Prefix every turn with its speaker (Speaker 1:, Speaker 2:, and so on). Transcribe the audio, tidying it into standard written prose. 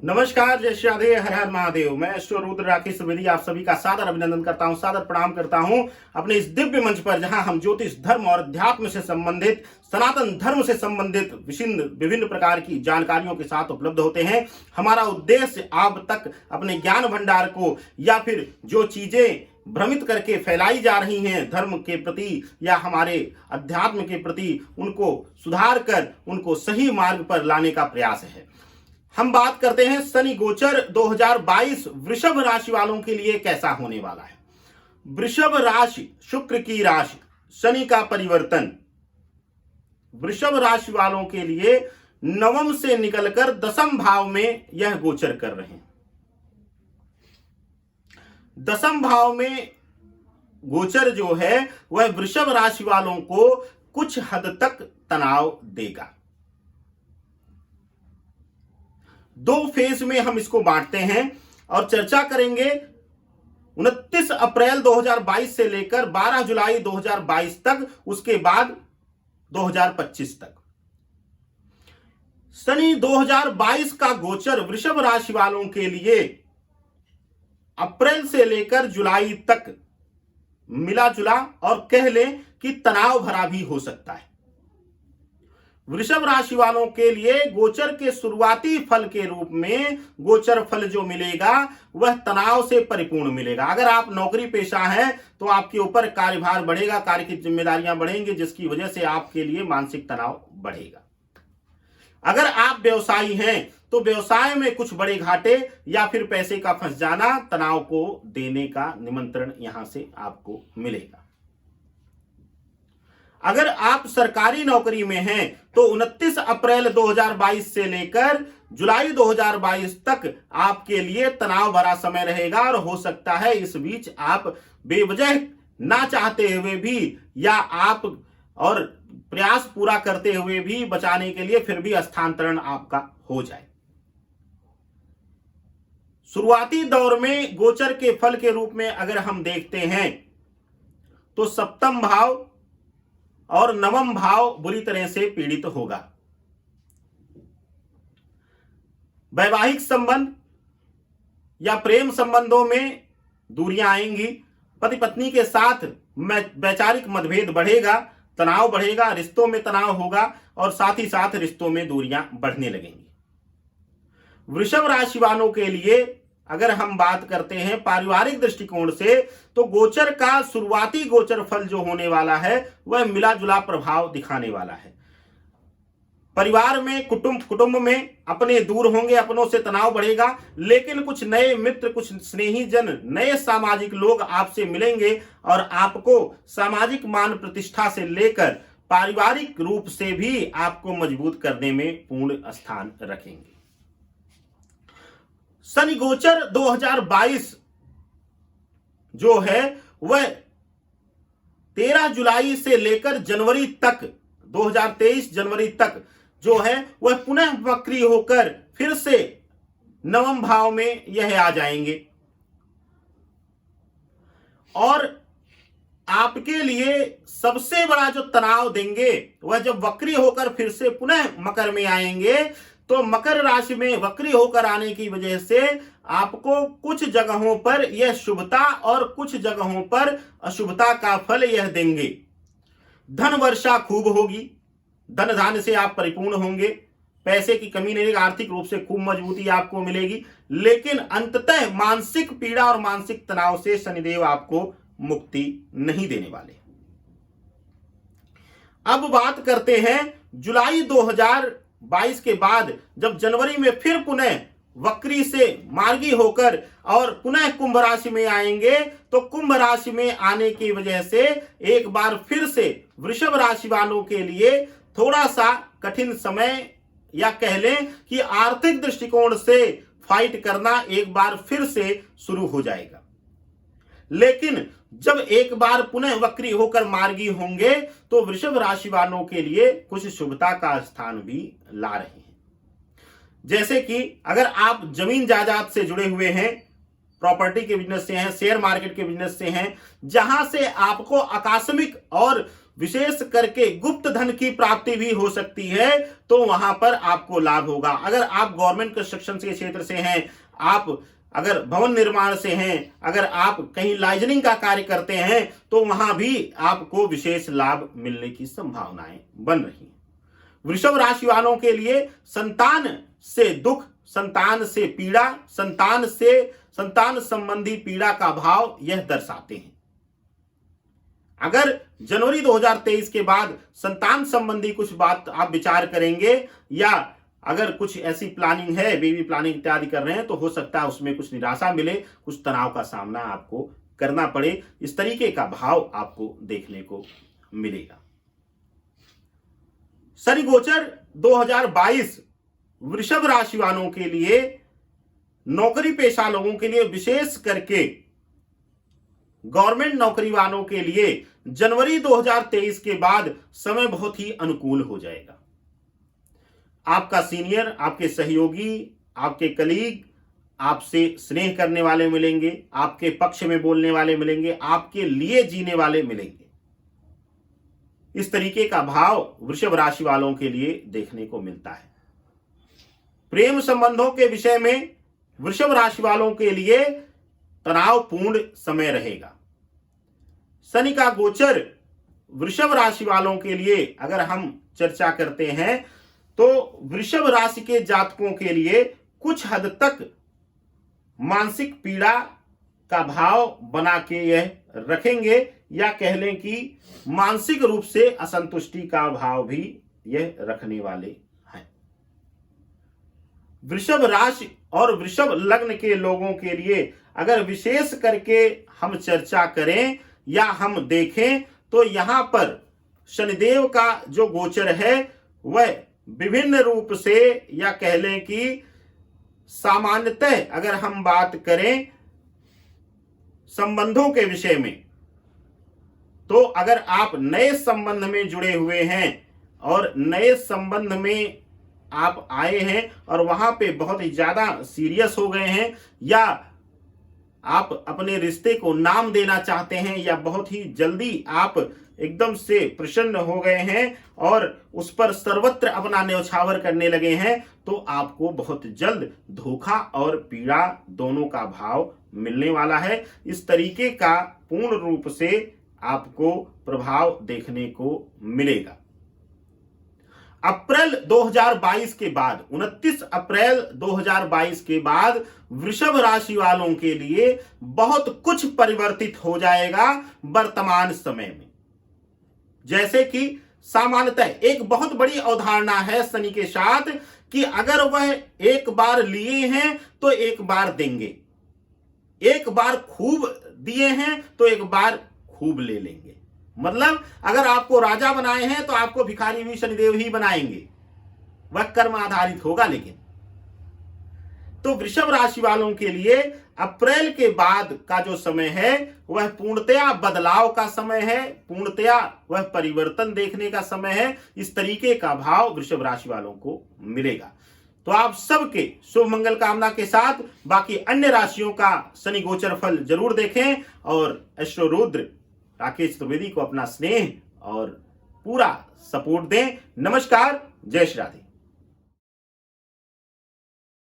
Speaker 1: नमस्कार, जय श्री राधे, हर हर महादेव। मैं ईश्वर रुद्र राकेश त्रिवेदी आप सभी का सादर अभिनंदन करता हूं, सादर प्रणाम करता हूं अपने इस दिव्य मंच पर, जहां हम ज्योतिष धर्म और अध्यात्म से संबंधित, सनातन धर्म से संबंधित विभिन्न प्रकार की जानकारियों के साथ उपलब्ध होते हैं। हमारा उद्देश्य आप तक अपने ज्ञान भंडार को या फिर जो चीजें भ्रमित करके फैलाई जा रही हैं धर्म के प्रति या हमारे अध्यात्म के प्रति, उनको सुधार कर उनको सही मार्ग पर लाने का प्रयास है। हम बात करते हैं शनि गोचर 2022 वृषभ राशि वालों के लिए कैसा होने वाला है। वृषभ राशि, शुक्र की राशि, शनि का परिवर्तन वृषभ राशि वालों के लिए नवम से निकलकर दसम भाव में यह गोचर कर रहे हैं। दसम भाव में गोचर जो है वह वृषभ राशि वालों को कुछ हद तक तनाव देगा। दो फेज में हम इसको बांटते हैं और चर्चा करेंगे 29 अप्रैल 2022 से लेकर 12 जुलाई 2022 तक, उसके बाद 2025 तक। शनि 2022 का गोचर वृषभ राशि वालों के लिए अप्रैल से लेकर जुलाई तक मिला जुला और कह लें कि तनाव भरा भी हो सकता है। वृषभ राशि वालों के लिए गोचर के शुरुआती फल के रूप में गोचर फल जो मिलेगा वह तनाव से परिपूर्ण मिलेगा। अगर आप नौकरी पेशा हैं तो आपके ऊपर कार्यभार बढ़ेगा, कार्य की जिम्मेदारियां बढ़ेंगी, जिसकी वजह से आपके लिए मानसिक तनाव बढ़ेगा। अगर आप व्यवसायी हैं तो व्यवसाय में कुछ बड़े घाटे या फिर पैसे का फंस जाना तनाव को देने का निमंत्रण यहां से आपको मिलेगा। अगर आप सरकारी नौकरी में हैं तो 29 अप्रैल 2022 से लेकर जुलाई 2022 तक आपके लिए तनाव भरा समय रहेगा और हो सकता है इस बीच आप बेवजह ना चाहते हुए भी या आप और प्रयास पूरा करते हुए भी बचाने के लिए फिर भी स्थानांतरण आपका हो जाए। शुरुआती दौर में गोचर के फल के रूप में अगर हम देखते हैं तो सप्तम भाव और नवम भाव बुरी तरह से पीड़ित होगा। वैवाहिक संबंध या प्रेम संबंधों में दूरियां आएंगी, पति पत्नी के साथ वैचारिक मतभेद बढ़ेगा, तनाव बढ़ेगा, रिश्तों में तनाव होगा और साथ ही साथ रिश्तों में दूरियां बढ़ने लगेंगी। वृषभ राशि वालों के लिए अगर हम बात करते हैं पारिवारिक दृष्टिकोण से तो गोचर का शुरुआती गोचर फल जो होने वाला है वह मिला जुला प्रभाव दिखाने वाला है। परिवार में कुटुंब में अपने दूर होंगे, अपनों से तनाव बढ़ेगा, लेकिन कुछ नए मित्र, कुछ स्नेही जन, नए सामाजिक लोग आपसे मिलेंगे और आपको सामाजिक मान प्रतिष्ठा से लेकर पारिवारिक रूप से भी आपको मजबूत करने में पूर्ण स्थान रखेंगे। शनि गोचर 2022 जो है वह 13 जुलाई से लेकर जनवरी तक, 2023 जनवरी तक जो है वह पुनः वक्री होकर फिर से नवम भाव में यह आ जाएंगे और आपके लिए सबसे बड़ा जो तनाव देंगे वह जब वक्री होकर फिर से पुनः मकर में आएंगे तो मकर राशि में वक्री होकर आने की वजह से आपको कुछ जगहों पर यह शुभता और कुछ जगहों पर अशुभता का फल यह देंगे। धन वर्षा खूब होगी, धन धान्य से आप परिपूर्ण होंगे, पैसे की कमी नहीं, आर्थिक रूप से खूब मजबूती आपको मिलेगी, लेकिन अंततः मानसिक पीड़ा और मानसिक तनाव से शनिदेव आपको मुक्ति नहीं देने वाले। अब बात करते हैं जुलाई 2022 के बाद, जब जनवरी में फिर पुनः वक्री से मार्गी होकर और पुनः कुंभ राशि में आएंगे तो कुंभ राशि में आने की वजह से एक बार फिर से वृषभ राशि वालों के लिए थोड़ा सा कठिन समय या कह लें कि आर्थिक दृष्टिकोण से फाइट करना एक बार फिर से शुरू हो जाएगा। लेकिन जब एक बार पुनः वक्री होकर मार्गी होंगे तो वृषभ राशि वालों के लिए कुछ शुभता का स्थान भी ला रहे हैं। जैसे कि अगर आप जमीन जायदाद से जुड़े हुए हैं, प्रॉपर्टी के बिजनेस से हैं, शेयर मार्केट के बिजनेस से हैं, जहां से आपको आकस्मिक और विशेष करके गुप्त धन की प्राप्ति भी हो सकती है, तो वहां पर आपको लाभ होगा। अगर आप गवर्नमेंट कंस्ट्रक्शन के क्षेत्र से हैं, आप अगर भवन निर्माण से हैं, अगर आप कहीं लाइजनिंग का कार्य करते हैं, तो वहां भी आपको विशेष लाभ मिलने की संभावनाएं बन रही हैं। वृषभ राशि वालों के लिए संतान से दुख, संतान से पीड़ा, संतान संबंधी पीड़ा का भाव यह दर्शाते हैं। अगर जनवरी 2023 के बाद संतान संबंधी कुछ बात आप विचार करेंगे, या अगर कुछ ऐसी प्लानिंग है, बेबी प्लानिंग इत्यादि कर रहे हैं, तो हो सकता है उसमें कुछ निराशा मिले, कुछ तनाव का सामना आपको करना पड़े। इस तरीके का भाव आपको देखने को मिलेगा। शनि गोचर 2022 वृषभ राशि वालों के लिए, नौकरी पेशा लोगों के लिए, विशेष करके गवर्नमेंट नौकरी वालों के लिए जनवरी 2023 के बाद समय बहुत ही अनुकूल हो जाएगा। आपका सीनियर, आपके सहयोगी, आपके कलीग आपसे स्नेह करने वाले मिलेंगे, आपके पक्ष में बोलने वाले मिलेंगे, आपके लिए जीने वाले मिलेंगे। इस तरीके का भाव वृषभ राशि वालों के लिए देखने को मिलता है। प्रेम संबंधों के विषय में वृषभ राशि वालों के लिए तनावपूर्ण समय रहेगा। शनि का गोचर वृषभ राशि वालों के लिए अगर हम चर्चा करते हैं, तो वृषभ राशि के जातकों के लिए कुछ हद तक मानसिक पीड़ा का भाव बना के यह रखेंगे, या कह लें कि मानसिक रूप से असंतुष्टि का भाव भी यह रखने वाले हैं। वृषभ राशि और वृषभ लग्न के लोगों के लिए अगर विशेष करके हम चर्चा करें या हम देखें, तो यहां पर शनिदेव का जो गोचर है वह विभिन्न रूप से, या कह लें कि सामान्यतः अगर हम बात करें संबंधों के विषय में, तो अगर आप नए संबंध में जुड़े हुए हैं और नए संबंध में आप आए हैं और वहां पे बहुत ही ज्यादा सीरियस हो गए हैं, या आप अपने रिश्ते को नाम देना चाहते हैं, या बहुत ही जल्दी आप एकदम से प्रसन्न हो गए हैं और उस पर सर्वत्र अपना न्यौछावर करने लगे हैं, तो आपको बहुत जल्द धोखा और पीड़ा दोनों का भाव मिलने वाला है। इस तरीके का पूर्ण रूप से आपको प्रभाव देखने को मिलेगा। अप्रैल 2022 के बाद, 29 अप्रैल 2022 के बाद वृषभ राशि वालों के लिए बहुत कुछ परिवर्तित हो जाएगा वर्तमान समय में। जैसे कि सामान्यतः एक बहुत बड़ी अवधारणा है शनि के साथ कि अगर वह एक बार लिए हैं तो एक बार देंगे, एक बार खूब दिए हैं तो एक बार खूब ले लेंगे। मतलब अगर आपको राजा बनाए हैं तो आपको भिखारी भी शनिदेव ही बनाएंगे, वह कर्म आधारित होगा। लेकिन तो वृषभ राशि वालों के लिए अप्रैल के बाद का जो समय है वह पूर्णतया बदलाव का समय है, पूर्णतया वह परिवर्तन देखने का समय है। इस तरीके का भाव वृषभ राशि वालों को मिलेगा। तो आप सबके शुभ मंगल कामना के साथ बाकी अन्य राशियों का शनि गोचर फल जरूर देखें, और एस्ट्रो रुद्र राकेश त्रिवेदी को अपना स्नेह और पूरा सपोर्ट दें। नमस्कार, जय श्री राधे।